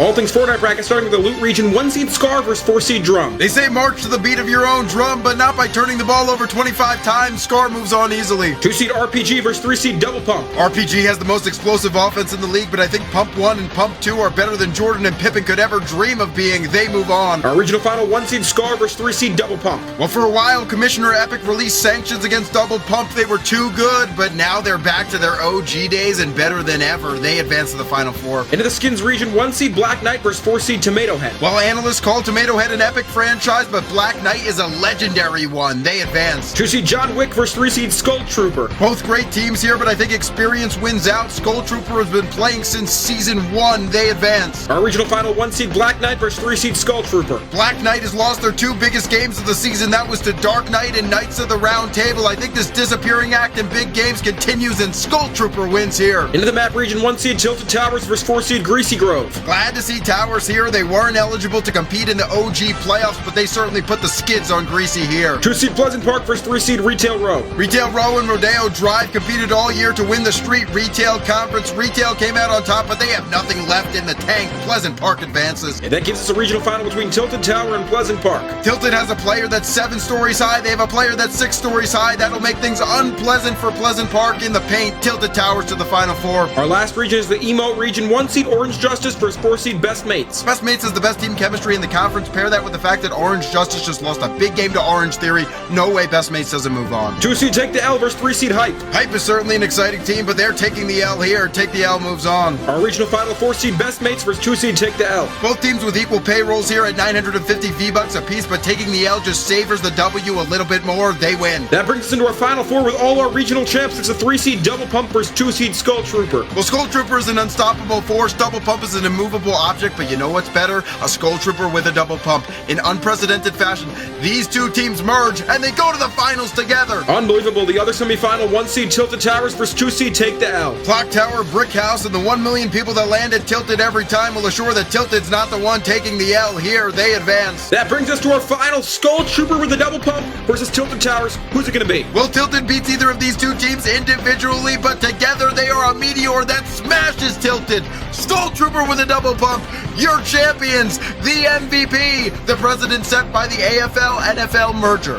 All things Fortnite bracket starting with the Loot Region 1 seed Scar versus 4 seed Drum. They say march to the beat of your own drum, but not by turning the ball over 25 times. Scar moves on easily. 2 seed RPG versus 3 seed Double Pump. RPG has the most explosive offense in the league, but I think Pump 1 and Pump 2 are better than Jordan and Pippin could ever dream of being. They move on. Our regional final 1 seed Scar versus 3 seed Double Pump. Well, for a while, Commissioner Epic released sanctions against Double Pump. They were too good, but now they're back to their OG days and better than ever. They advance to the Final Four. Into the Skins region, 1 seed Black Knight versus 4 seed Tomato Head. While analysts call Tomato Head an epic franchise, but Black Knight is a legendary one. They advance. 2 seed John Wick versus 3 seed Skull Trooper. Both great teams here, but I think experience wins out. Skull Trooper has been playing since season 1. They advance. Our regional final, 1 seed Black Knight versus 3 seed Skull Trooper. Black Knight has lost their 2 biggest games of the season. That was to Dark Knight and Knights of the Round Table. I think this disappearing act in big games continues and Skull Trooper wins here. Into the map region, 1 seed Tilted Towers versus 4 seed Greasy Grove. Glad to see Towers here. They weren't eligible to compete in the OG playoffs, but they certainly put the skids on Greasy here. 2 seed Pleasant Park versus 3 seed Retail Row. Retail Row and Rodeo Drive competed all year to win the Street Retail Conference. Retail came out on top, but they have nothing left in the tank. Pleasant Park advances. And that gives us a regional final between Tilted Tower and Pleasant Park. Tilted has a player that's 7 stories high. They have a player that's 6 stories high. That'll make things unpleasant for Pleasant Park in the paint. Tilted Towers to the Final Four. Our last region is the Emote Region, 1 seed Orange Justice versus 4 seed Best Mates. Best Mates is the best team chemistry in the conference. Pair that with the fact that Orange Justice just lost a big game to Orange Theory. No way Best Mates doesn't move on. 2 seed Take the L versus 3 seed Hype. Hype is certainly an exciting team, but they're taking the L here. Take the L moves on. Our regional final, 4 seed Best Mates versus 2 seed Take the L. Both teams with equal payrolls here at 950 V-Bucks apiece, but taking the L just savors the W a little bit more. They win. That brings us into our Final Four with all our regional champs. It's a 3 seed Double Pump versus 2 seed Skull Trooper. Well, Skull Trooper is an unstoppable force. Double Pump is an immovable object, but you know what's better? A Skull Trooper with a Double Pump. In unprecedented fashion, these two teams merge, and they go to the finals together. Unbelievable. The other semifinal, 1 seed Tilted Towers versus 2 seed Take the L. Clock Tower, Brick House, and the 1 million people that land at Tilted every time will assure that Tilted's not the one taking the L here. They advance. That brings us to our final, Skull Trooper with a Double Pump versus Tilted Towers. Who's it going to be? Well, Tilted beats either of these two teams individually, but together they are a meteor that smashes Tilted. Skull Trooper with a Double Pump, your champions, the MVP, the precedent set by the AFL-NFL merger.